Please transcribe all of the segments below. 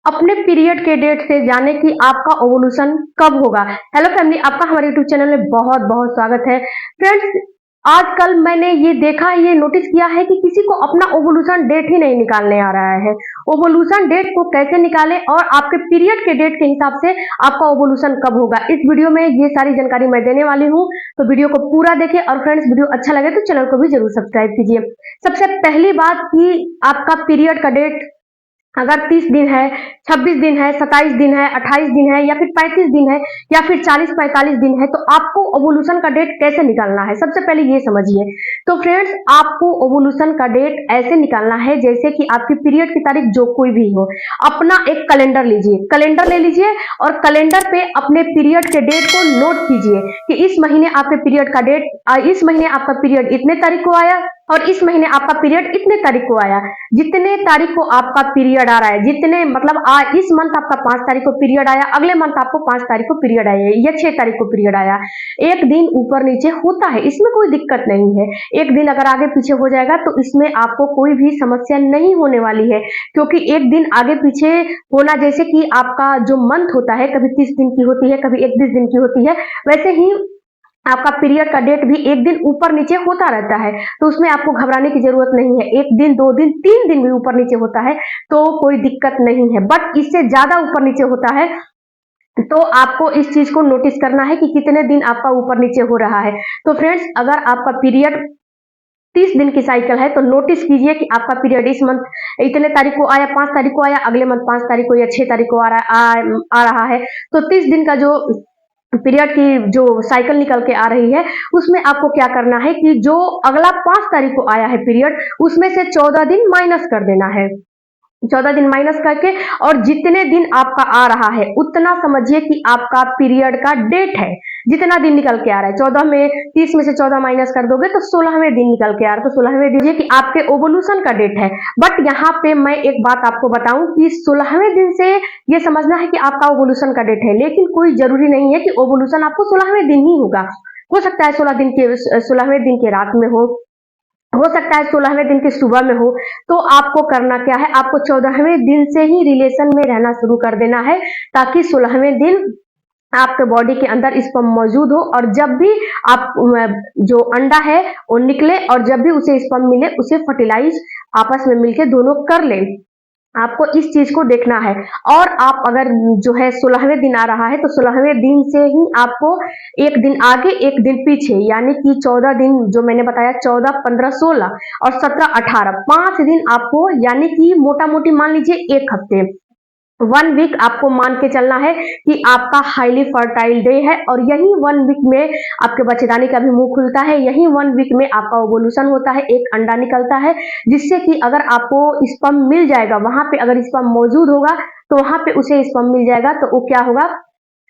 अपने पीरियड के डेट से जाने कि आपका ओवुलेशन कब होगा। हेलो फैमिली, आपका हमारे यूट्यूब चैनल में बहुत बहुत स्वागत है। फ्रेंड्स, आजकल मैंने ये देखा, ये नोटिस किया है कि किसी को अपना ओवुलेशन डेट ही नहीं निकालने आ रहा है। ओवुलेशन डेट को कैसे निकालें और आपके पीरियड के डेट के हिसाब से आपका ओवुलेशन कब होगा, इस वीडियो में ये सारी जानकारी मैं देने वाली हूँ। तो वीडियो को पूरा देखें और फ्रेंड्स, वीडियो अच्छा लगे तो चैनल को भी जरूर सब्सक्राइब कीजिए। सबसे पहली बात कि आपका पीरियड का डेट अगर 30 दिन है, 26 दिन है, 27 दिन है, 28 दिन है या फिर 35 दिन है या फिर 40-45 दिन है, तो आपको ओवुलेशन का डेट कैसे निकालना है, सबसे पहले ये समझिए। तो फ्रेंड्स, आपको ओवुलेशन का डेट ऐसे निकालना है जैसे कि आपकी पीरियड की तारीख जो कोई भी हो। अपना एक कैलेंडर लीजिए, कैलेंडर ले लीजिए और कैलेंडर पे अपने पीरियड के डेट को नोट कीजिए कि इस महीने आपके पीरियड का डेट, इस महीने आपका पीरियड इतने तारीख को आया और इस महीने आपका पीरियड इतने तारीख को आया। जितने तारीख को आपका पीरियड आ रहा है, जितने मतलब इस मंथ आपका 5 तारीख को पीरियड आया, अगले मंथ आपको 5 तारीख को पीरियड आया या 6 तारीख को पीरियड आया, एक दिन ऊपर नीचे होता है, इसमें कोई दिक्कत नहीं है। एक दिन अगर आगे पीछे हो जाएगा तो इसमें आपको कोई भी समस्या नहीं होने वाली है, क्योंकि एक दिन आगे पीछे होना, जैसे कि आपका जो मंथ होता है कभी 30 दिन की होती है, कभी 31 दिन की होती है, वैसे ही आपका पीरियड का डेट भी एक दिन ऊपर नीचे होता रहता है। तो उसमें आपको घबराने की जरूरत नहीं है। एक दिन, 2 दिन, 3 दिन भी ऊपर नीचे होता है तो कोई दिक्कत नहीं है, बट इससे ज्यादा ऊपर नीचे होता है तो आपको इस चीज को नोटिस करना है कि कितने दिन आपका ऊपर नीचे हो रहा है। तो फ्रेंड्स, अगर आपका पीरियड 30 दिन की साइकिल है तो नोटिस कीजिए कि आपका पीरियड इस मंथ इतने तारीख को आया, 5 तारीख को आया, अगले मंथ 5 तारीख को या 6 तारीख को आ रहा है। तो 30 दिन का जो पीरियड की जो साइकिल निकल के आ रही है, उसमें आपको क्या करना है कि जो अगला 5 तारीख को आया है पीरियड, उसमें से 14 दिन माइनस कर देना है। 14 दिन माइनस करके और जितने दिन आपका आ रहा है उतना समझिए कि आपका पीरियड का डेट है। जितना दिन निकल के आ रहा है, 14 में 30 में से 14 माइनस कर दोगे तो 16वें दिन निकल के आ रहा है, तो 16वें दीजिए कि आपके ओवुलेशन का डेट है। बट यहाँ पे मैं एक बात आपको बताऊं कि 16वें दिन से ये समझना है कि आपका ओवुलेशन का डेट है, लेकिन कोई जरूरी नहीं है कि ओवुलेशन आपको 16वें दिन ही होगा। हो सकता है 16वें दिन के रात में हो सकता है 16वें दिन की सुबह में हो। तो आपको करना क्या है, आपको 14वें दिन से ही रिलेशन में रहना शुरू कर देना है, ताकि 16वें दिन आपके बॉडी के अंदर स्पर्म मौजूद हो और जब भी आप जो अंडा है वो निकले और जब भी उसे स्पर्म मिले उसे फर्टिलाइज आपस में मिलके दोनों कर ले। आपको इस चीज को देखना है। और आप अगर जो है 16वें दिन आ रहा है तो 16वें दिन से ही आपको एक दिन आगे एक दिन पीछे, यानी कि 14 दिन जो मैंने बताया, 14, 15, 16 और 17, 18, 5 दिन आपको, यानी कि मोटा मोटी मान लीजिए 1 हफ्ते, 1 वीक आपको मान के चलना है कि आपका हाईली फर्टाइल डे है और यही 1 वीक में आपके बच्चेदानी का भी मुंह खुलता है। यही 1 वीक में आपका ओवुलेशन होता है, एक अंडा निकलता है, जिससे कि अगर आपको स्पर्म मिल जाएगा, वहां पे अगर स्पर्म मौजूद होगा तो वहां पे उसे स्पर्म मिल जाएगा, तो वो क्या होगा,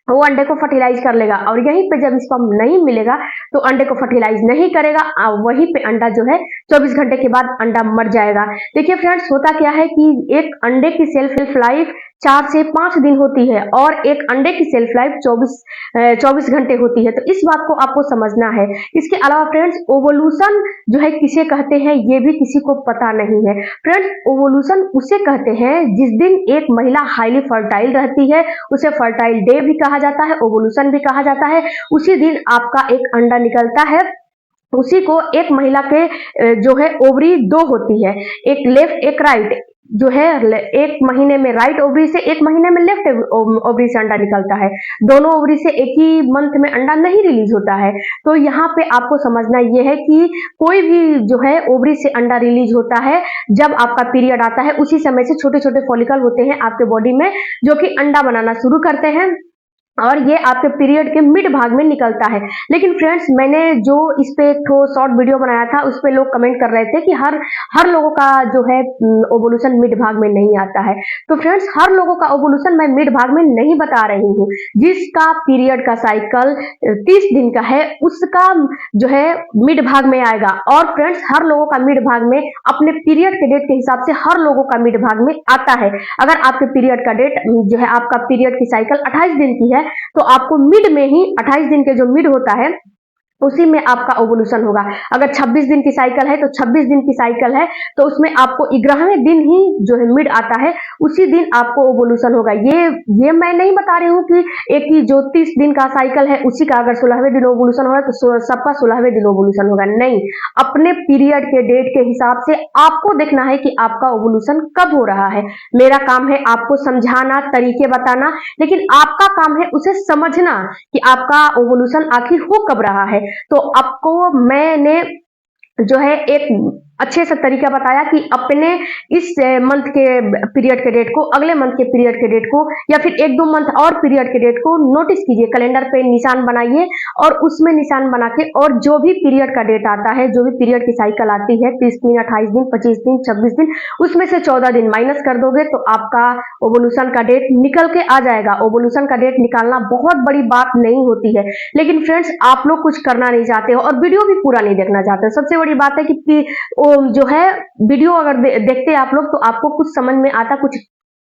वो अंडे को फर्टिलाइज कर लेगा। और यहीं पे जब स्पर्म नहीं मिलेगा तो अंडे को फर्टिलाइज नहीं करेगा, वहीं पे अंडा जो है 24 घंटे के बाद अंडा मर जाएगा। देखिए फ्रेंड्स, होता क्या है कि एक अंडे की सेल्फ लाइफ 4 से 5 दिन होती है और एक अंडे की सेल्फ लाइफ 24 घंटे होती है। तो इस बात को आपको समझना है। इसके अलावा फ्रेंड्स, ओवुलेशन जो है किसे कहते हैं ये भी किसी को पता नहीं है। फ्रेंड्स, ओवुलेशन उसे कहते हैं जिस दिन एक महिला हाईली फर्टाइल रहती है, उसे फर्टाइल डे भी कहा जाता है, ओवुलेशन भी कहा जाता है। उसी दिन आपका एक अंडा निकलता है, उसी को एक महिला के जो है ओवरी 2 होती है, एक लेफ्ट एक राइट, जो है एक महीने में राइट ओवरी से, एक महीने में लेफ्ट ओवरी से अंडा निकलता है। दोनों ओवरी से एक ही मंथ में अंडा नहीं रिलीज होता है। तो यहाँ पे आपको समझना यह है कि कोई भी जो है ओवरी से अंडा रिलीज होता है जब आपका पीरियड आता है, उसी समय से छोटे छोटे फॉलिकल होते हैं आपके बॉडी में जो कि अंडा बनाना शुरू करते हैं और ये आपके पीरियड के मिड भाग में निकलता है। लेकिन फ्रेंड्स, मैंने जो इस पे एक शॉर्ट वीडियो बनाया था उस पे लोग कमेंट कर रहे थे कि हर लोगों का जो है ओवुलेशन मिड भाग में नहीं आता है। तो फ्रेंड्स, हर लोगों का ओवुलेशन मैं मिड भाग में नहीं बता रही हूँ। जिसका पीरियड का साइकिल 30 दिन का है उसका जो है मिड भाग में आएगा। और फ्रेंड्स, हर लोगों का मिड भाग में अपने पीरियड के डेट के हिसाब से हर लोगों का मिड भाग में आता है। अगर आपके पीरियड का डेट जो है, आपका पीरियड की साइकिल 28 दिन की है तो आपको मिड में ही 28 दिन के जो मिड होता है उसी में आपका ओवुलेशन होगा। अगर 26 दिन की साइकिल है तो 26 दिन की साइकिल है तो उसमें आपको 11वें दिन ही जो है मिड आता है, उसी दिन आपको ओवुलेशन होगा। ये मैं नहीं बता रही हूँ कि एक ही जो 30 दिन का साइकिल है उसी का अगर 16वें दिन ओवुलेशन हो रहा है तो सबका 16वें दिन ओवुलेशन होगा। नहीं, अपने पीरियड के डेट के हिसाब से आपको देखना है कि आपका ओवुलेशन कब हो रहा है। मेरा काम है आपको समझाना, तरीके बताना, लेकिन आपका काम है उसे समझना कि आपका ओवुलेशन आखिर हो कब रहा है। तो आपको मैंने जो है एक अच्छे से तरीका बताया कि अपने इस मंथ के पीरियड के डेट को अगले मंथ के पीरियड के डेट को या फिर 1-2 मंथ और पीरियड के डेट को नोटिस कीजिए, कैलेंडर पे निशान बनाइए और उसमें निशान बना के और जो भी पीरियड का डेट आता है, जो भी पीरियड की साइकिल आती है 30 दिन, 28 दिन, 25 दिन, 26 दिन, उसमें से 14 दिन माइनस कर दोगे तो आपका ओवुलेशन का डेट निकल के आ जाएगा। ओवुलेशन का डेट निकालना बहुत बड़ी बात नहीं होती है, लेकिन फ्रेंड्स आप लोग कुछ करना नहीं चाहते हो और वीडियो भी पूरा नहीं देखना चाहते हो। सबसे बड़ी बात है कि जो है वीडियो अगर देखते आप लोग तो आपको कुछ समझ में आता, कुछ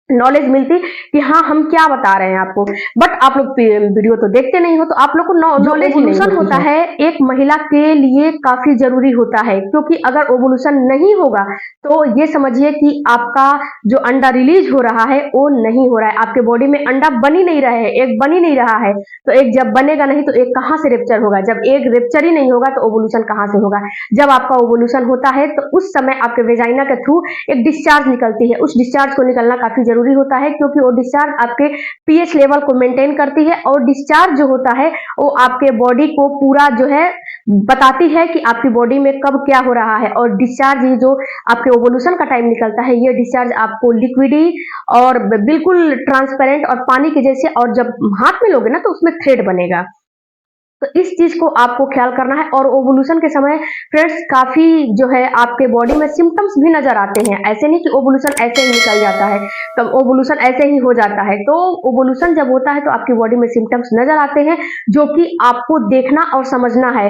नॉलेज मिलती कि हाँ हम क्या बता रहे हैं आपको, बट आप लोग वीडियो तो देखते नहीं हो तो आप लोग को नॉलेज ओवुलेशन होता है एक महिला के लिए काफी जरूरी होता है, क्योंकि अगर ओवुलेशन नहीं होगा तो ये समझिए कि आपका जो अंडा रिलीज हो रहा है वो नहीं हो रहा है, आपके बॉडी में अंडा बन ही नहीं रहा है, एक बन ही नहीं रहा है। तो एक जब बनेगा नहीं तो एक कहाँ से रेप्चर होगा, जब एक रेप्चर ही नहीं होगा तो ओवुलेशन कहाँ से होगा। जब आपका ओवुलेशन होता है तो उस समय आपके वेजाइना के थ्रू एक डिस्चार्ज निकलती है, उस डिस्चार्ज को निकलना काफी जरूरी होता है, क्योंकि वो डिस्चार्ज आपके पीएच लेवल को मेंटेन करती है और डिस्चार्ज जो होता है वो आपके बॉडी को पूरा जो है बताती है कि आपकी बॉडी में कब क्या हो रहा है। और डिस्चार्ज ये जो आपके ओवुलेशन का टाइम निकलता है, ये डिस्चार्ज आपको लिक्विडी और बिल्कुल ट्रांसपेरेंट और पानी के जैसे, और जब हाथ में लोगे ना तो उसमें थ्रेड बनेगा। तो इस चीज को आपको ख्याल करना है। और ओवुलेशन के समय फ्रेंड्स काफी जो है आपके बॉडी में सिम्टम्स भी नजर आते हैं, ऐसे नहीं कि ओवुलेशन ऐसे ही निकल जाता है, तब ओवुलेशन ऐसे ही हो जाता है। तो ओवुलेशन जब होता है तो आपकी बॉडी में सिम्टम्स नजर आते हैं जो कि आपको देखना और समझना है।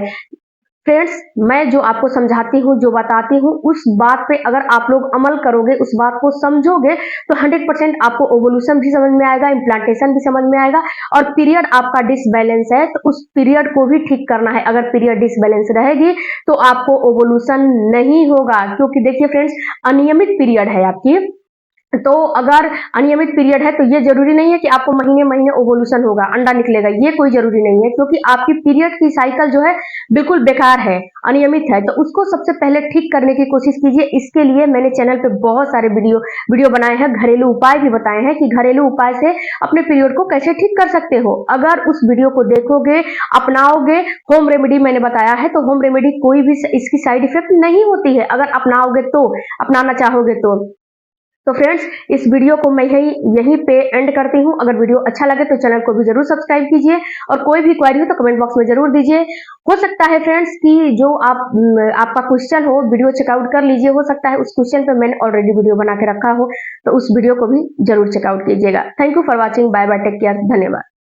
फ्रेंड्स मैं जो आपको समझाती हूँ, जो बताती हूँ, उस बात पे अगर आप लोग अमल करोगे, उस बात को समझोगे तो 100% आपको ओवुलेशन भी समझ में आएगा, इम्प्लांटेशन भी समझ में आएगा। और पीरियड आपका डिसबैलेंस है तो उस पीरियड को भी ठीक करना है। अगर पीरियड डिसबैलेंस रहेगी तो आपको ओवुलेशन नहीं होगा, क्योंकि देखिए फ्रेंड्स अनियमित पीरियड है आपकी। तो अगर अनियमित पीरियड है तो ये जरूरी नहीं है कि आपको महीने महीने ओवुलेशन होगा, अंडा निकलेगा, ये कोई जरूरी नहीं है, क्योंकि आपकी पीरियड की साइकिल जो है बिल्कुल बेकार है, अनियमित है। तो उसको सबसे पहले ठीक करने की कोशिश कीजिए। इसके लिए मैंने चैनल पे बहुत सारे वीडियो बनाए हैं, घरेलू उपाय भी बताए हैं कि घरेलू उपाय से अपने पीरियड को कैसे ठीक कर सकते हो। अगर उस वीडियो को देखोगे, अपनाओगे, होम रेमेडी मैंने बताया है, तो होम रेमेडी कोई भी इसकी साइड इफेक्ट नहीं होती है अगर अपनाओगे तो, अपनाना चाहोगे तो फ्रेंड्स इस वीडियो को मैं यहीं पे एंड करती हूँ। अगर वीडियो अच्छा लगे तो चैनल को भी जरूर सब्सक्राइब कीजिए और कोई भी क्वेरी हो तो कमेंट बॉक्स में जरूर दीजिए। हो सकता है फ्रेंड्स कि जो आपका क्वेश्चन हो, वीडियो चेकआउट कर लीजिए, हो सकता है उस क्वेश्चन पे मैंने ऑलरेडी वीडियो बना के रखा हो, तो उस वीडियो को भी जरूर चेकआउट कीजिएगा। Thank you for watching, bye bye, take care, धन्यवाद।